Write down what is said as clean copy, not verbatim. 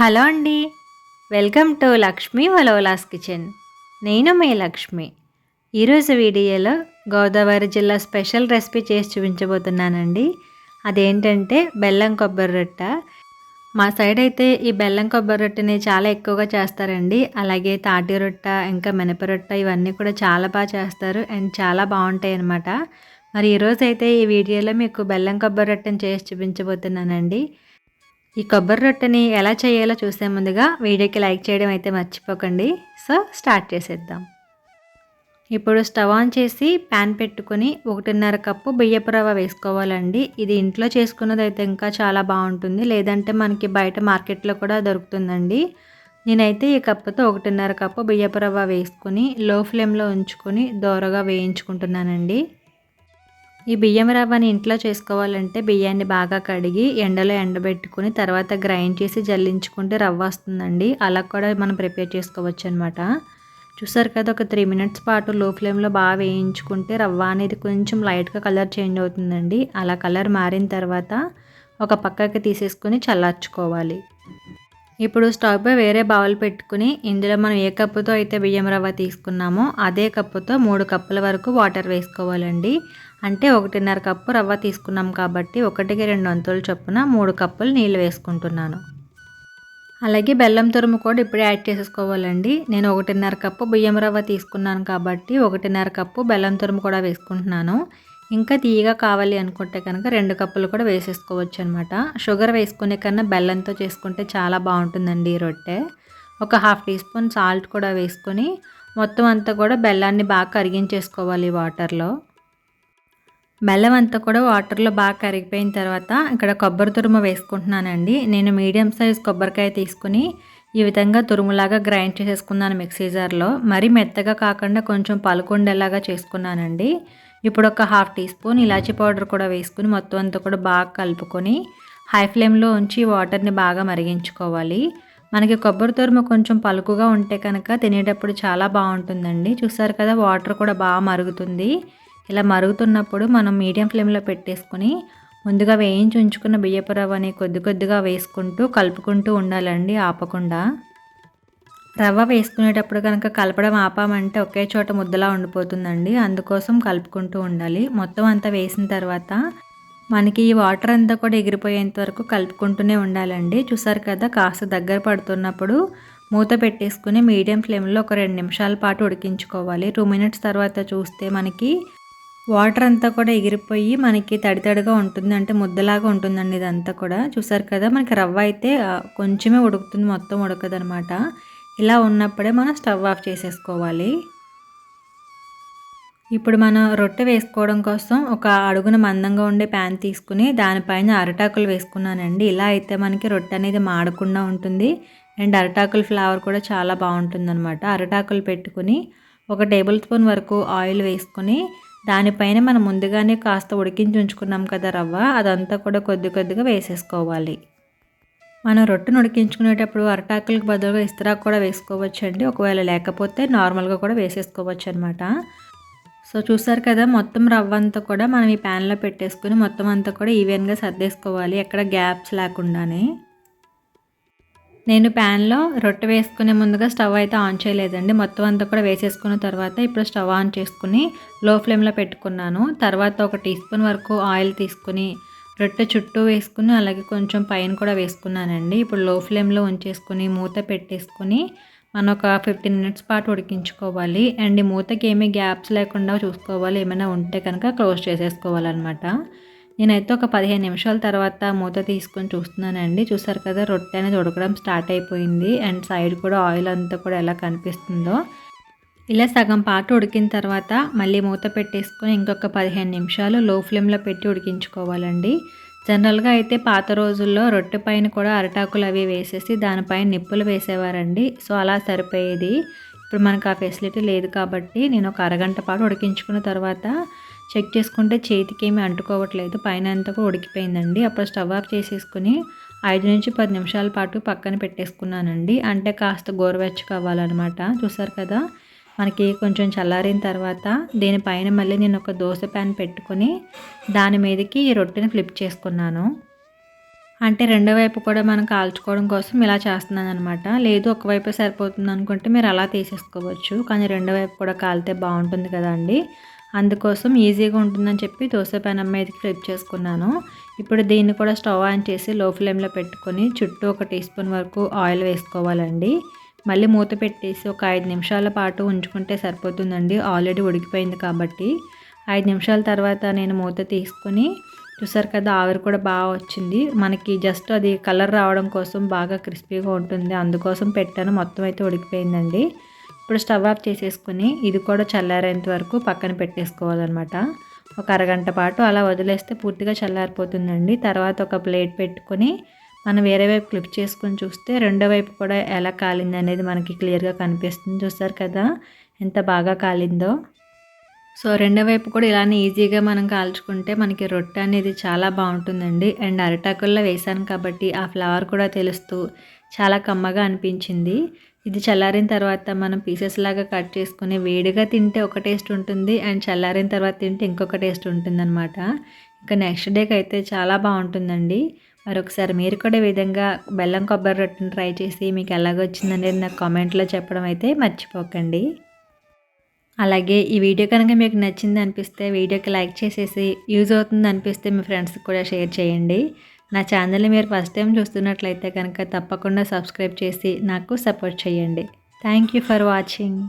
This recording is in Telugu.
హలో అండి. వెల్కమ్ టు లక్ష్మీ వలోలాస్ కిచెన్. నేను మీ లక్ష్మి. ఈరోజు వీడియోలో గోదావరి జిల్లా స్పెషల్ రెసిపీ చేసి చూపించబోతున్నానండి. అదేంటంటే బెల్లం కొబ్బరి రొట్ట. మా సైడ్ అయితే ఈ బెల్లం కొబ్బరి రొట్టెని చాలా ఎక్కువగా చేస్తారండి. అలాగే తాటి రొట్ట, ఇంకా మినప రొట్ట ఇవన్నీ కూడా చాలా బాగా చేస్తారు అండ్ చాలా బాగుంటాయి అన్నమాట. మరి ఈరోజైతే ఈ వీడియోలో మీకు బెల్లం కొబ్బరి రొట్టెని చేసి చూపించబోతున్నానండి. ఈ కొబ్బరి రొట్టెని ఎలా చేయాలో చూసే ముందుగా వీడియోకి లైక్ చేయడం అయితే మర్చిపోకండి. సో స్టార్ట్ చేసేద్దాం. ఇప్పుడు స్టవ్ ఆన్ చేసి ప్యాన్ పెట్టుకొని 1.5 కప్పు బియ్యపు రవ్వ వేసుకోవాలండి. ఇది ఇంట్లో చేసుకున్నది అయితే ఇంకా చాలా బాగుంటుంది, లేదంటే మనకి బయట మార్కెట్లో కూడా దొరుకుతుందండి. నేనైతే ఈ కప్పుతో 1.5 కప్పు బియ్యపు రవ్వ వేసుకొని లో ఫ్లేమ్లో ఉంచుకొని దోరగా వేయించుకుంటున్నానండి. ఈ బియ్యం రవ్వని ఇంట్లో చేసుకోవాలంటే బియ్యాన్ని బాగా కడిగి ఎండలో ఎండబెట్టుకుని తర్వాత గ్రైండ్ చేసి జల్లించుకుంటే రవ్వ వస్తుందండి. అలా కూడా మనం ప్రిపేర్ చేసుకోవచ్చు అనమాట. చూసారు కదా, ఒక 3 మినిట్స్ పాటు లో ఫ్లేమ్లో బాగా వేయించుకుంటే రవ్వ అనేది కొంచెం లైట్గా కలర్ చేంజ్ అవుతుందండి. అలా కలర్ మారిన తర్వాత ఒక పక్కకి తీసేసుకొని చల్లార్చుకోవాలి. ఇప్పుడు స్టవ్ పై వేరే బౌల్ పెట్టుకుని ఇందులో మనం ఏ కప్పుతో అయితే బియ్యం రవ్వ తీసుకున్నామో అదే కప్పుతో 3 కప్పుల వరకు వాటర్ వేసుకోవాలండి. అంటే 1.5 కప్పు రవ్వ తీసుకున్నాం కాబట్టి 1కి 2 వంతుల చొప్పున 3 కప్పులు నీళ్ళు వేసుకుంటున్నాను. అలాగే బెల్లం తురుము కూడా ఇప్పుడే యాడ్ చేసేసుకోవాలండి. నేను 1.5 కప్పు బియ్యం రవ్వ తీసుకున్నాను కాబట్టి 1.5 కప్పు బెల్లం తురుము కూడా వేసుకుంటున్నాను. ఇంకా తీయగా కావాలి అనుకుంటే కనుక 2 కప్పులు కూడా వేసేసుకోవచ్చు అనమాట. షుగర్ వేసుకునే కన్నా బెల్లంతో చేసుకుంటే చాలా బాగుంటుందండి ఈ రొట్టె. ఒక 1/2 టీ స్పూన్ సాల్ట్ కూడా వేసుకొని మొత్తం అంతా కూడా బెల్లాన్ని బాగా కరిగించేసుకోవాలి వాటర్లో. బెల్లం అంతా కూడా వాటర్లో బాగా కరిగిపోయిన తర్వాత ఇక్కడ కొబ్బరి తురుము వేసుకుంటున్నానండి. నేను మీడియం సైజ్ కొబ్బరికాయ తీసుకుని ఈ విధంగా తురుములాగా గ్రైండ్ చేసేసుకున్నాను మిక్సీ జార్లో. మరీ మెత్తగా కాకుండా కొంచెం పలుకుండేలాగా చేసుకున్నానండి. ఇప్పుడు ఒక 1/2 టీ స్పూన్ ఇలాచీ పౌడర్ కూడా వేసుకుని మొత్తం అంతా కూడా బాగా కలుపుకొని హై ఫ్లేమ్లో ఉంచి వాటర్ని బాగా మరిగించుకోవాలి. మనకి కొబ్బరి తురుము కొంచెం పలుకుగా ఉంటే కనుక తినేటప్పుడు చాలా బాగుంటుందండి. చూసారు కదా, వాటర్ కూడా బాగా మరుగుతుంది. ఇలా మరుగుతున్నప్పుడు మనం మీడియం ఫ్లేమ్లో పెట్టేసుకుని ముందుగా వేయించి ఉంచుకున్న బియ్యపు రవ్వని కొద్ది కొద్దిగా వేసుకుంటూ కలుపుకుంటూ ఉండాలండి, ఆపకుండా. రవ్వ వేసుకునేటప్పుడు కనుక కలపడం ఆపామంటే ఒకే చోట ముద్దలా ఉండిపోతుందండి. అందుకోసం కలుపుకుంటూ ఉండాలి. మొత్తం అంతా వేసిన తర్వాత మనకి ఈ వాటర్ అంతా కూడా ఎగిరిపోయేంత వరకు కలుపుకుంటూనే ఉండాలండి. చూసారు కదా, కాస్త దగ్గర పడుతున్నప్పుడు మూత పెట్టేసుకుని మీడియం ఫ్లేమ్లో ఒక 2 నిమిషాల పాటు ఉడికించుకోవాలి. 2 మినిట్స్ తర్వాత చూస్తే మనకి వాటర్ అంతా కూడా ఎగిరిపోయి మనకి తడి తడిగా ఉంటుంది, అంటే ముద్దలాగా ఉంటుందండి ఇదంతా కూడా. చూసారు కదా, మనకి రవ్వ అయితే కొంచెమే ఉడుకుతుంది, మొత్తం ఉడకదనమాట. ఇలా ఉన్నప్పుడే మనం స్టవ్ ఆఫ్ చేసేసుకోవాలి. ఇప్పుడు మనం రొట్టె వేసుకోవడం కోసం ఒక అడుగున మందంగా ఉండే ప్యాన్ తీసుకుని దానిపైన అరిటాకులు వేసుకున్నానండి. ఇలా అయితే మనకి రొట్టె అనేది మాడకుండా ఉంటుంది అండ్ అరిటాకుల ఫ్లేవర్ కూడా చాలా బాగుంటుందన్నమాట. అరిటాకులు పెట్టుకుని ఒక టేబుల్ స్పూన్ వరకు ఆయిల్ వేసుకొని దానిపైన మనం ముందుగానే కాస్త ఉడికించి ఉంచుకున్నాం కదా రవ్వ, అదంతా కూడా కొద్ది కొద్దిగా వేసేసుకోవాలి. మనం రొట్టెను ఉడికించుకునేటప్పుడు అరిటాకులకు బదులుగా ఇస్తరాకు కూడా వేసుకోవచ్చు అండి. ఒకవేళ లేకపోతే నార్మల్గా కూడా వేసేసుకోవచ్చు అనమాట. సో చూసారు కదా, మొత్తం రవ్వ అంతా కూడా మనం ఈ ప్యాన్లో పెట్టేసుకుని మొత్తం అంతా కూడా ఈవెన్గా సర్దేసుకోవాలి, ఎక్కడ గ్యాప్స్ లేకుండానే. నేను ప్యాన్లో రొట్టె వేసుకునే ముందుగా స్టవ్ అయితే ఆన్ చేయలేదండి. మొత్తం అంతా కూడా వేసేసుకున్న తర్వాత ఇప్పుడు స్టవ్ ఆన్ చేసుకుని లో ఫ్లేమ్లో పెట్టుకున్నాను. తర్వాత ఒక టీ స్పూన్ వరకు ఆయిల్ తీసుకుని రొట్టె చుట్టూ వేసుకుని అలాగే కొంచెం పైన కూడా వేసుకున్నానండి. ఇప్పుడు లో ఫ్లేమ్లో ఉంచేసుకుని మూత పెట్టేసుకుని మనం ఒక 15 మినిట్స్ పాటు ఉడికించుకోవాలి. అండ్ ఈ మూతకి ఏమీ గ్యాప్స్ లేకుండా చూసుకోవాలి, ఏమైనా ఉంటే కనుక క్లోజ్ చేసేసుకోవాలన్నమాట. నేనైతే ఒక 15 నిమిషాల తర్వాత మూత తీసుకొని చూస్తున్నానండి. చూసారు కదా, రొట్టె అనేది ఉడకడం స్టార్ట్ అయిపోయింది అండ్ సైడ్ కూడా ఆయిల్ అంతా కూడా ఎలా కనిపిస్తుందో. ఇలా సగం పాటు ఉడికిన తర్వాత మళ్ళీ మూత పెట్టేసుకొని ఇంకొక 15 నిమిషాలు లో ఫ్లేమ్లో పెట్టి ఉడికించుకోవాలండి. జనరల్గా అయితే పాత రోజుల్లో రొట్టె పైన కూడా అరిటాకులు అవి వేసేసి దానిపైన నిప్పులు వేసేవారండి. సో అలా సరిపోయేది. ఇప్పుడు మనకు ఆ ఫెసిలిటీ లేదు కాబట్టి నేను ఒక అరగంట పాటు ఉడికించుకున్న తర్వాత చెక్ చేసుకుంటే చేతికి ఏమీ అంటుకోవట్లేదు, పైన అంతా కూడా ఉడికిపోయిందండి. అప్పుడు స్టవ్ ఆఫ్ చేసేసుకుని 5 నుంచి 10 నిమిషాల పాటు పక్కన పెట్టేసుకున్నానండి. అంటే కాస్త గోరువెచ్చగా అవ్వాలన్నమాట. చూసారు కదా, మనకి కొంచెం చల్లారిన తర్వాత దీనిపైన మళ్ళీ నేను ఒక దోశ ప్యాన్ పెట్టుకొని దాని మీదకి ఈ రొట్టెని ఫ్లిప్ చేసుకున్నాను. అంటే రెండో వైపు కూడా మనం కాల్చుకోవడం కోసం ఇలా చేస్తున్నాననమాట. లేదు ఒకవైపే సరిపోతుంది అనుకుంటే మీరు అలా తీసేసుకోవచ్చు. కానీ రెండో వైపు కూడా కాలితే బాగుంటుంది కదండీ! అందుకోసం ఈజీగా ఉంటుందని చెప్పి దోస పెనం మీదకి ఫ్లిప్ చేసుకున్నాను. ఇప్పుడు దీన్ని కూడా స్టవ్ ఆన్ చేసి లో ఫ్లేమ్‌లో పెట్టుకొని చుట్టూ ఒక టీ స్పూన్ వరకు ఆయిల్ వేసుకోవాలండి. మళ్ళీ మూత పెట్టేసి ఒక 5 నిమిషాల పాటు ఉంచుకుంటే సరిపోతుందండి. ఆల్రెడీ ఉడికిపోయింది కాబట్టి. 5 నిమిషాల తర్వాత నేను మూత తీసుకొని చూసారు కదా, ఆవిరి కూడా బాగా వచ్చింది. మనకి జస్ట్ అది కలర్ రావడం కోసం బాగా క్రిస్పీగా ఉంటుంది. అందుకోసం పెట్టాను. మొత్తం అయితే ఉడికిపోయిందండి. ఇప్పుడు స్టవ్ ఆఫ్ చేసేసుకుని ఇది కూడా చల్లారేంత వరకు పక్కన పెట్టేసుకోవాలన్నమాట. ఒక అరగంట పాటు అలా వదిలేస్తే పూర్తిగా చల్లారిపోతుందండి. తర్వాత ఒక ప్లేట్ పెట్టుకొని మనం వేరే వైపు ఫ్లిప్ చేసుకొని చూస్తే రెండో వైపు కూడా ఎలా కాలింది అనేది మనకి క్లియర్గా కనిపిస్తుంది. చూసారు కదా ఎంత బాగా కాలిందో. సో రెండో వైపు కూడా ఇలానే ఈజీగా మనం కాల్చుకుంటే మనకి రొట్టె అనేది చాలా బాగుంటుందండి. అండ్ అరిటాకుల్లో వేసాను కాబట్టి ఆ ఫ్లేవర్ కూడా తెలుస్తూ చాలా కమ్మగా అనిపించింది. ఇది చల్లారిన తర్వాత మనం పీసెస్ లాగా కట్ చేసుకొని వేడిగా తింటే ఒక టేస్ట్ ఉంటుంది. అండ్ చల్లారిన తర్వాత తింటే ఇంకొక టేస్ట్ ఉంటుందన్నమాట. ఇంకా నెక్స్ట్ డేకి అయితే చాలా బాగుంటుందండి. మరొకసారి మీరు కూడా ఈ విధంగా బెల్లం కొబ్బరి రొట్టెని ట్రై చేసి మీకు ఎలాగొచ్చిందనేది నాకు కామెంట్లో చెప్పడం అయితే మర్చిపోకండి. అలాగే ఈ వీడియో కనుక మీకు నచ్చింది అనిపిస్తే వీడియోకి లైక్ చేసేసి యూజ్ అవుతుంది అనిపిస్తే మీ ఫ్రెండ్స్కి కూడా షేర్ చేయండి. నా ఛానల్ని మీరు ఫస్ట్ టైం చూస్తున్నట్లయితే కనుక తప్పకుండా సబ్స్క్రైబ్ చేసి నాకు సపోర్ట్ చేయండి. Thank you for watching.